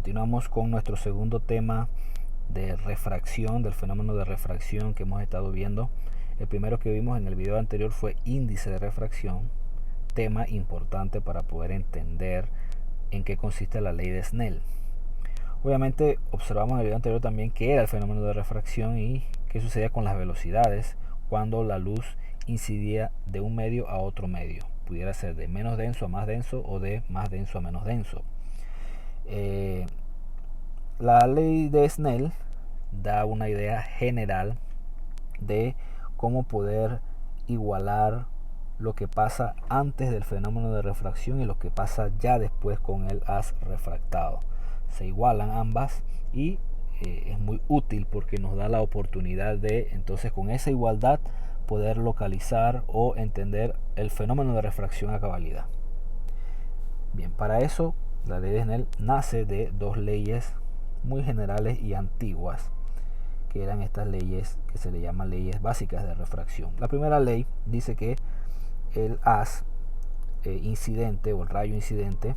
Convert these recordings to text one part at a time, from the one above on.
Continuamos con nuestro segundo tema de refracción, del fenómeno de refracción que hemos estado viendo. El primero que vimos en el video anterior fue índice de refracción, tema importante para poder entender en qué consiste la ley de Snell. Obviamente observamos en el video anterior también qué era el fenómeno de refracción y qué sucedía con las velocidades cuando la luz incidía de un medio a otro medio. Pudiera ser de menos denso a más denso o de más denso a menos denso. La ley de Snell da una idea general de cómo poder igualar lo que pasa antes del fenómeno de refracción y lo que pasa ya después con el haz refractado. Se igualan ambas y es muy útil porque nos da la oportunidad de entonces con esa igualdad poder localizar o entender el fenómeno de refracción a cabalidad. Bien, para eso la ley de Snell nace de dos leyes muy generales y antiguas, que eran estas leyes que se le llaman leyes básicas de refracción. La primera ley dice que el haz incidente o el rayo incidente,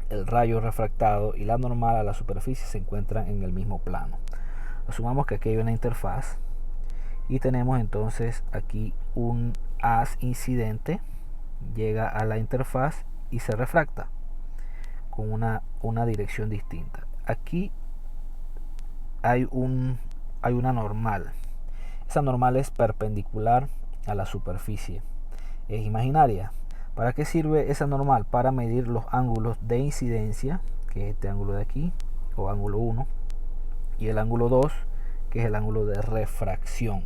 el rayo refractado y la normal a la superficie se encuentran en el mismo plano. Asumamos que aquí hay una interfaz y tenemos entonces aquí un haz incidente, llega a la interfaz y se refracta con una dirección distinta. Aquí hay una normal. Esa normal es perpendicular a la superficie, es imaginaria. ¿Para qué sirve esa normal? Para medir los ángulos de incidencia, que es este ángulo de aquí, o ángulo 1, y el ángulo 2, que es el ángulo de refracción.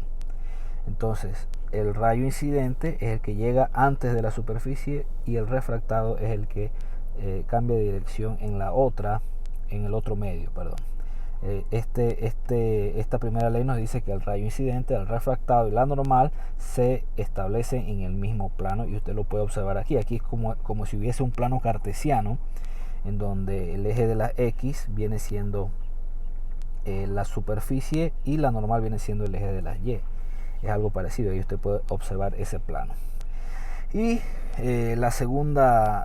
Entonces, el rayo incidente es el que llega antes de la superficie y el refractado es el que cambia de dirección en el otro medio, perdón. Esta primera ley nos dice que el rayo incidente, el refractado y la normal se establecen en el mismo plano y usted lo puede observar aquí. Aquí es como si hubiese un plano cartesiano en donde el eje de la X viene siendo la superficie y la normal viene siendo el eje de las Y. Es algo parecido, ahí usted puede observar ese plano. Y la segunda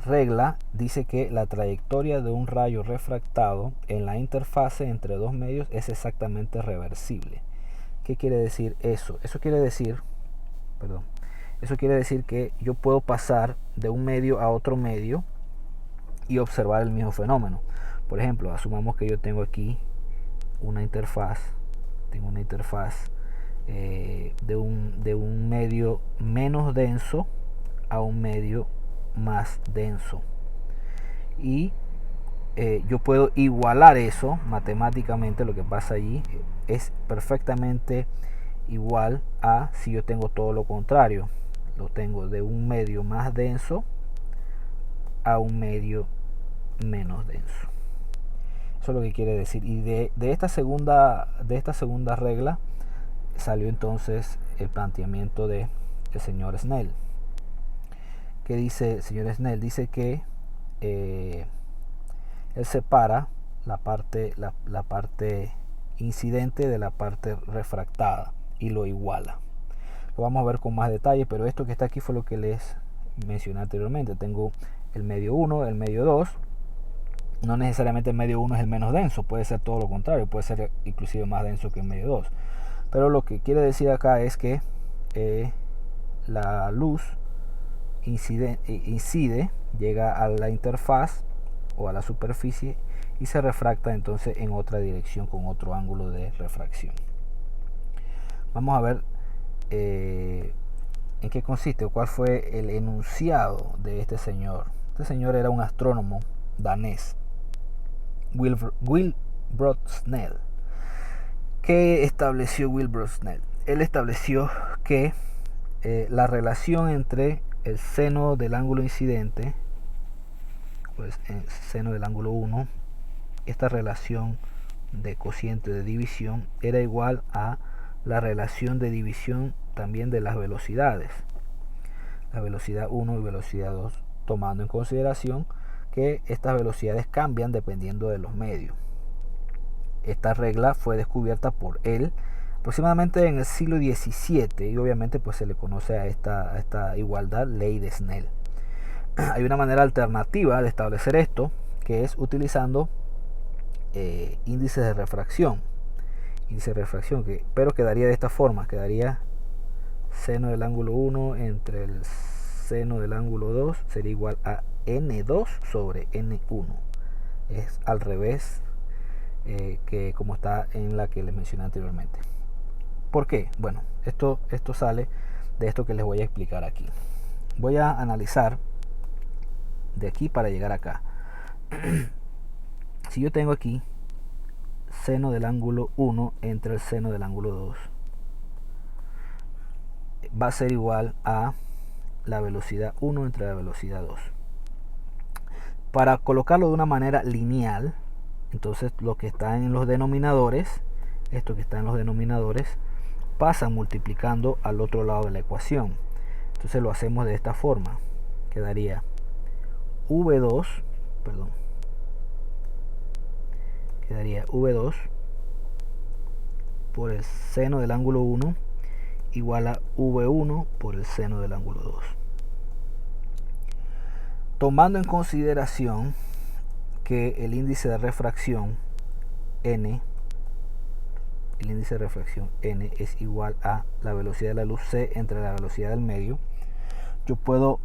regla dice que la trayectoria de un rayo refractado en la interfase entre dos medios es exactamente reversible. ¿Qué quiere decir eso? Eso quiere decir que yo puedo pasar de un medio a otro medio y observar el mismo fenómeno. Por ejemplo, asumamos que yo tengo aquí una interfaz, de un medio menos denso a un medio más denso y yo puedo igualar eso matemáticamente. Lo que pasa allí es perfectamente igual a si yo tengo todo lo contrario, lo tengo de un medio más denso a un medio menos denso. Eso es lo que quiere decir. Y de esta segunda regla salió entonces el planteamiento del señor Snell. ¿Qué dice el señor Snell? Dice que él separa la parte incidente de la parte refractada y lo iguala. Lo vamos a ver con más detalle, pero esto que está aquí fue lo que les mencioné anteriormente. Tengo el medio 1, el medio 2. No necesariamente el medio 1 es el menos denso, puede ser todo lo contrario, puede ser inclusive más denso que el medio 2. Pero lo que quiere decir acá es que la luz incide, llega a la interfaz o a la superficie y se refracta entonces en otra dirección con otro ángulo de refracción. Vamos a ver en qué consiste o cuál fue el enunciado de este señor. Este señor era un astrónomo danés, Wilbrod Snell. ¿Qué estableció Wilbrod Snell? Él estableció que la relación entre el seno del ángulo incidente, pues el seno del ángulo 1, esta relación de cociente de división era igual a la relación de división también de las velocidades, la velocidad 1 y velocidad 2, tomando en consideración que estas velocidades cambian dependiendo de los medios. Esta regla fue descubierta por él aproximadamente en el siglo XVII y obviamente pues se le conoce a esta igualdad ley de Snell. hay una manera alternativa de establecer esto, que es utilizando índices de refracción. Pero quedaría de esta forma, quedaría seno del ángulo 1 entre el seno del ángulo 2 sería igual a n2 sobre n1. Es al revés que como está en la que les mencioné anteriormente. ¿Por qué? Bueno, esto sale de esto que les voy a explicar aquí. Voy a analizar de aquí para llegar acá. Si yo tengo aquí seno del ángulo 1 entre el seno del ángulo 2, va a ser igual a la velocidad 1 entre la velocidad 2. Para colocarlo de una manera lineal, entonces lo que está en los denominadores, esto que está en los denominadores, pasan multiplicando al otro lado de la ecuación. Entonces lo hacemos de esta forma. Quedaría V2, quedaría V2 por el seno del ángulo 1 igual a V1 por el seno del ángulo 2. Tomando en consideración que el índice de refracción n, es igual a la velocidad de la luz c entre la velocidad del medio, yo puedo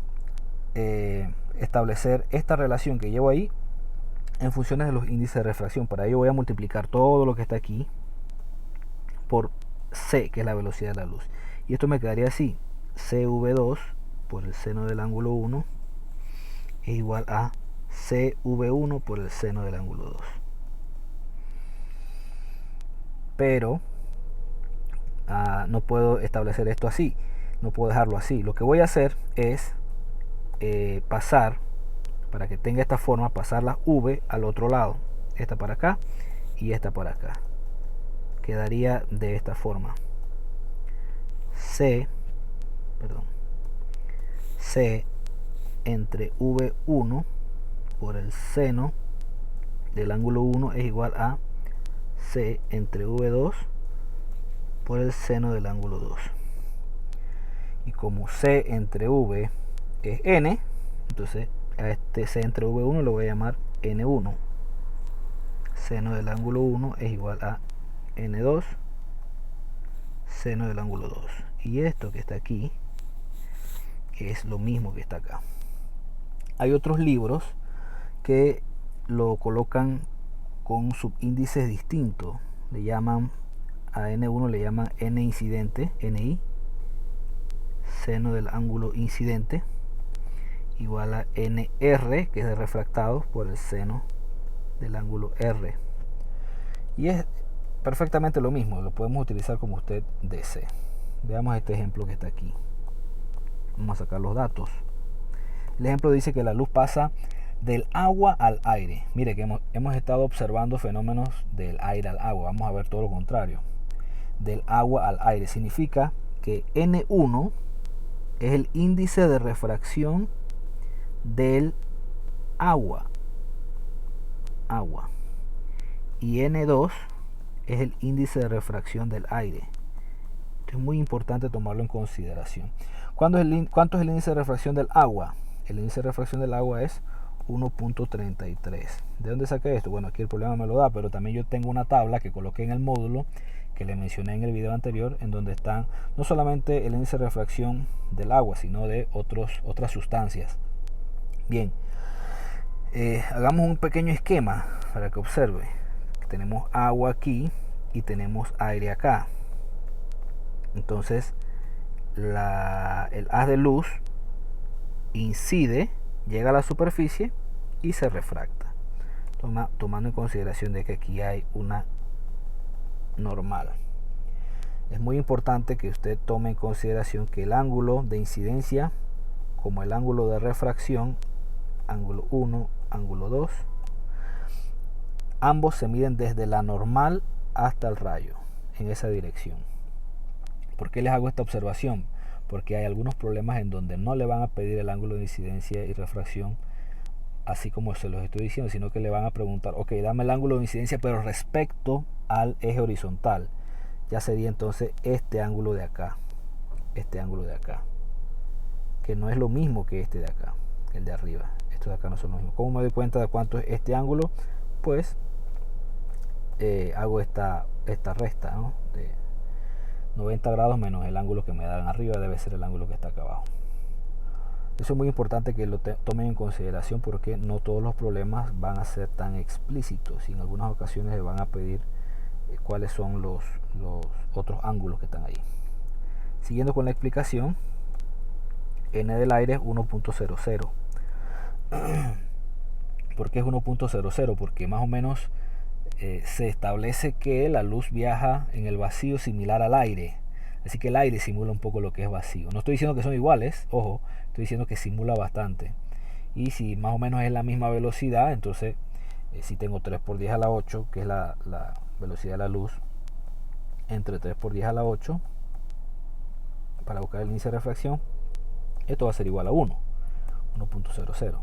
establecer esta relación que llevo ahí en funciones de los índices de refracción. Para ello voy a multiplicar todo lo que está aquí por c, que es la velocidad de la luz, y esto me quedaría así: cv2 por el seno del ángulo 1 es igual a cv1 por el seno del ángulo 2. Pero no puedo establecer esto así, no puedo dejarlo así. Lo que voy a hacer es pasar, para que tenga esta forma, pasar la v al otro lado, esta para acá y esta para acá. Quedaría de esta forma: c entre v1 por el seno del ángulo 1 es igual a c entre v2 por el seno del ángulo 2. Y como c entre v es n, entonces a este c entre v1 lo voy a llamar n1. Seno del ángulo 1 es igual a n2 seno del ángulo 2. Y esto que está aquí es lo mismo que está acá. Hay otros libros que lo colocan con subíndices distintos. Le llaman a n1, le llaman n incidente, ni, seno del ángulo incidente, igual a nr, que es de refractado, por el seno del ángulo r. Y es perfectamente lo mismo, lo podemos utilizar como usted desee. Veamos este ejemplo que está aquí. Vamos a sacar los datos. El ejemplo dice que la luz pasa del agua al aire. Mire que hemos estado observando fenómenos del aire al agua. Vamos a ver todo lo contrario. Del agua al aire significa que N1 es el índice de refracción del agua. Y N2 es el índice de refracción del aire. Esto es muy importante tomarlo en consideración. ¿Cuánto es el índice de refracción del agua? El índice de refracción del agua es 1.33. ¿De dónde saqué esto? Bueno, aquí el problema me lo da, pero también yo tengo una tabla que coloqué en el módulo que le mencioné en el video anterior, en donde están no solamente el índice de refracción del agua, sino de otras sustancias. Bien, hagamos un pequeño esquema para que observe. Tenemos agua aquí y tenemos aire acá. Entonces el haz de luz incide, llega a la superficie y se refracta, tomando en consideración de que aquí hay una normal. Es muy importante que usted tome en consideración que el ángulo de incidencia como el ángulo de refracción, ángulo 1, ángulo 2, ambos se miden desde la normal hasta el rayo, en esa dirección. ¿Por qué les hago esta observación? Porque hay algunos problemas en donde no le van a pedir el ángulo de incidencia y refracción así como se los estoy diciendo, sino que le van a preguntar, ok, dame el ángulo de incidencia pero respecto al eje horizontal. Ya sería entonces este ángulo de acá, que no es lo mismo que este de acá. que el de arriba. Estos de acá no son los mismos. ¿Cómo me doy cuenta de cuánto es este ángulo? Pues hago esta resta, ¿no? De 90 grados menos el ángulo que me dan arriba debe ser el ángulo que está acá abajo. Eso es muy importante que lo tomen en consideración, porque no todos los problemas van a ser tan explícitos y en algunas ocasiones le van a pedir cuáles son los otros ángulos que están ahí. Siguiendo con la explicación, n del aire es 1.00. ¿Por qué es 1.00? Porque más o menos se establece que la luz viaja en el vacío similar al aire. Así que el aire simula un poco lo que es vacío. No estoy diciendo que son iguales, ojo, estoy diciendo que simula bastante. Y si más o menos es la misma velocidad, entonces si tengo 3 por 10 a la 8, que es la velocidad de la luz, entre 3 por 10 a la 8, para buscar el índice de refracción, esto va a ser igual a 1.00.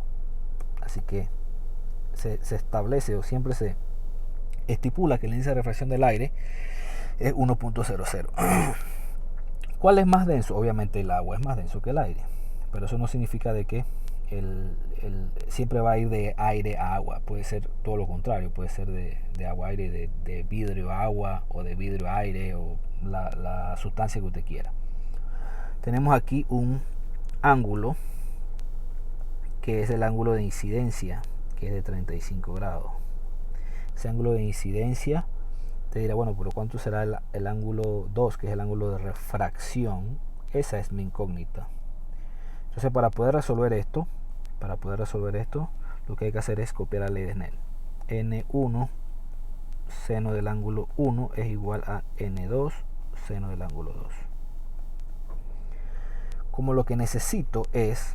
Así que se establece, o siempre se estipula, que el índice de refracción del aire es 1.00. ¿Cuál es más denso? Obviamente el agua es más denso que el aire, pero eso no significa de que siempre va a ir de aire a agua. Puede ser todo lo contrario, puede ser de agua a aire, de vidrio a agua, o de vidrio a aire, o la sustancia que usted quiera. Tenemos aquí un ángulo que es el ángulo de incidencia, que es de 35 grados. Ese ángulo de incidencia te dirá, bueno, pero ¿cuánto será el ángulo 2, que es el ángulo de refracción? Esa es mi incógnita. Entonces, para poder resolver esto, lo que hay que hacer es copiar la ley de Snell. N1 seno del ángulo 1 es igual a N2 seno del ángulo 2. Como lo que necesito es,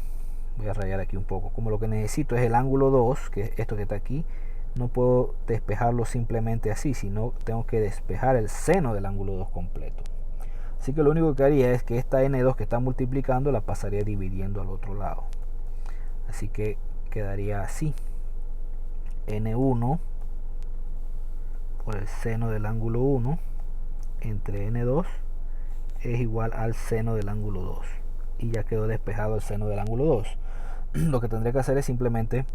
voy a rayar aquí un poco, como lo que necesito es el ángulo 2, que es esto que está aquí, no puedo despejarlo simplemente así, sino tengo que despejar el seno del ángulo 2 completo. Así que lo único que haría es que esta n2 que está multiplicando la pasaría dividiendo al otro lado. Así que quedaría así: n1 por el seno del ángulo 1 entre n2 es igual al seno del ángulo 2. Y ya quedó despejado el seno del ángulo 2. Lo que tendré que hacer es simplemente,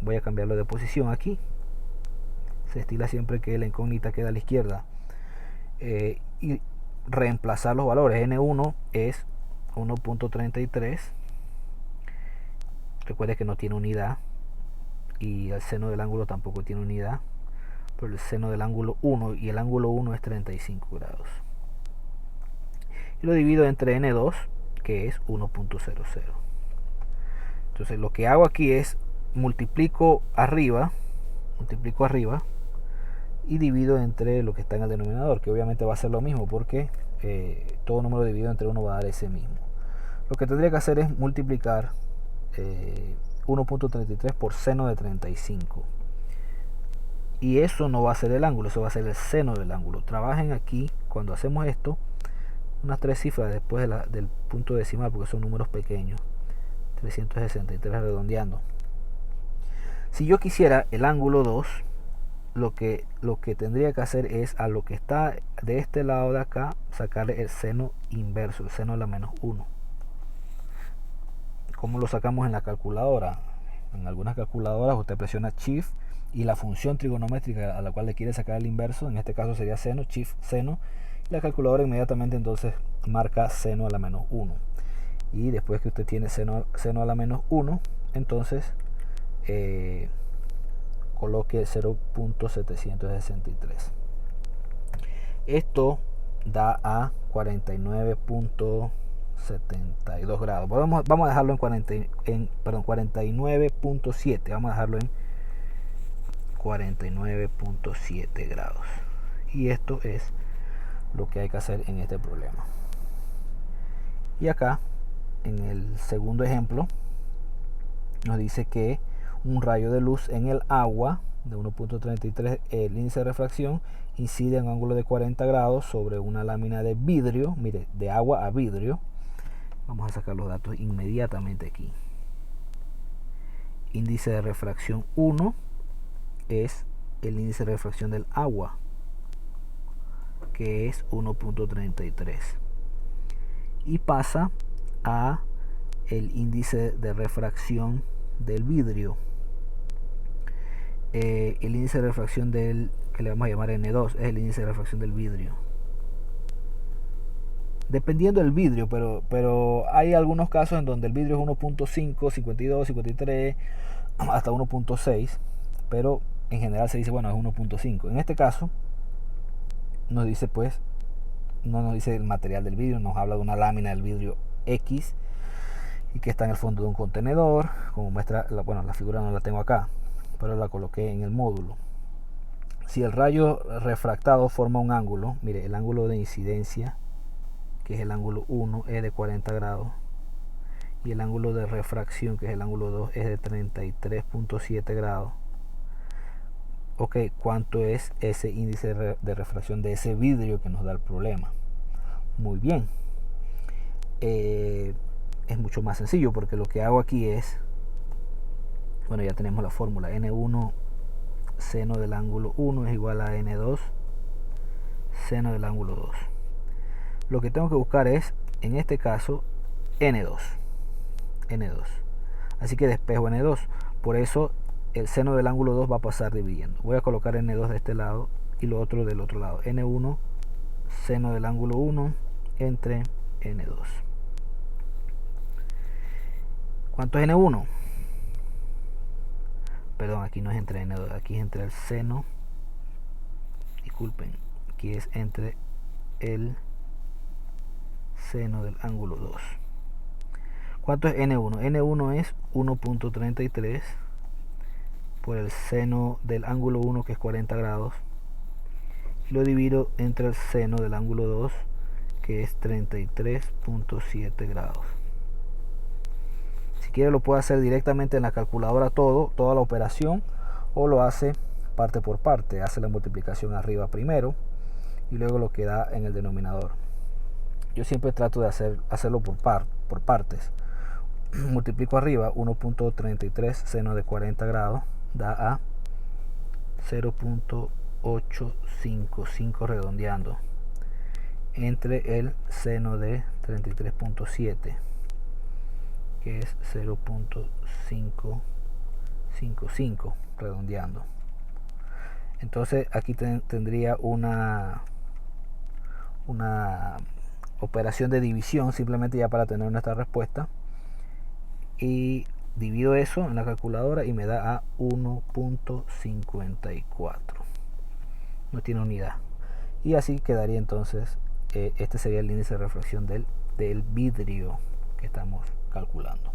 voy a cambiarlo de posición aquí. Se estila siempre que la incógnita queda a la izquierda. Y reemplazar los valores. N1 es 1.33. Recuerde que no tiene unidad. Y el seno del ángulo tampoco tiene unidad. Pero el seno del ángulo 1, y el ángulo 1 es 35 grados. Y lo divido entre N2, que es 1.00. Entonces lo que hago aquí es multiplico arriba y divido entre lo que está en el denominador, que obviamente va a ser lo mismo, porque todo número dividido entre 1 va a dar ese mismo. Lo que tendría que hacer es multiplicar 1.33 por seno de 35, y eso no va a ser el ángulo, eso va a ser el seno del ángulo. Trabajen aquí, cuando hacemos esto, unas 3 cifras después del punto decimal, porque son números pequeños. 363 redondeando. Si yo quisiera el ángulo 2, lo que tendría que hacer es, a lo que está de este lado de acá, sacarle el seno inverso, el seno de la menos 1. ¿Cómo lo sacamos en la calculadora? En algunas calculadoras usted presiona Shift y la función trigonométrica a la cual le quiere sacar el inverso, en este caso sería seno, Shift seno, y la calculadora inmediatamente entonces marca seno a la menos 1. Y después que usted tiene seno a la menos 1, entonces coloque 0.763. Esto da a 49.72 grados. Vamos a dejarlo en 49.7. Vamos a dejarlo en 49.7 grados. Y esto es lo que hay que hacer en este problema. Y acá, en el segundo ejemplo, nos dice que un rayo de luz en el agua de 1.33, el índice de refracción, incide en un ángulo de 40 grados sobre una lámina de vidrio. Mire, de agua a vidrio. Vamos a sacar los datos inmediatamente aquí. Índice de refracción 1 es el índice de refracción del agua, que es 1.33, y pasa a el índice de refracción del vidrio. El índice de refracción del, que le vamos a llamar N2, es el índice de refracción del vidrio. Dependiendo del vidrio, pero hay algunos casos en donde el vidrio es 1.5, 52, 53, hasta 1.6, pero en general se dice, bueno, es 1.5. En este caso nos dice, pues, no nos dice el material del vidrio, nos habla de una lámina del vidrio X y que está en el fondo de un contenedor, como muestra, bueno, la figura no la tengo acá, pero la coloqué en el módulo. Si el rayo refractado forma un ángulo, mire, el ángulo de incidencia, que es el ángulo 1, es de 40 grados, y el ángulo de refracción, que es el ángulo 2, es de 33.7 grados. Ok, ¿cuánto es ese índice de refracción de ese vidrio que nos da el problema? Muy bien. Es mucho más sencillo, porque lo que hago aquí es, bueno, ya tenemos la fórmula, N1 seno del ángulo 1 es igual a N2 seno del ángulo 2. Lo que tengo que buscar es, en este caso, N2. Así que despejo N2. Por eso el seno del ángulo 2 va a pasar dividiendo. Voy a colocar N2 de este lado y lo otro del otro lado. N1 seno del ángulo 1 entre N2. ¿Cuánto es N1? Perdón, aquí no es entre N2, aquí es entre el seno. Disculpen, aquí es entre el seno del ángulo 2. ¿Cuánto es N1? N1 es 1.33 por el seno del ángulo 1, que es 40 grados. Lo divido entre el seno del ángulo 2, que es 33.7 grados. Si quiere lo puede hacer directamente en la calculadora toda la operación, o lo hace parte por parte. Hace la multiplicación arriba primero y luego lo que da en el denominador. Yo siempre trato de hacerlo por partes. Multiplico arriba 1.33 seno de 40 grados da a 0.855 redondeando entre el seno de 33.7, que es 0.555 redondeando. Entonces aquí tendría una operación de división simplemente ya para tener nuestra respuesta, y divido eso en la calculadora y me da a 1.54. No tiene unidad, y así quedaría entonces. Este sería el índice de refracción del vidrio que estamos calculando.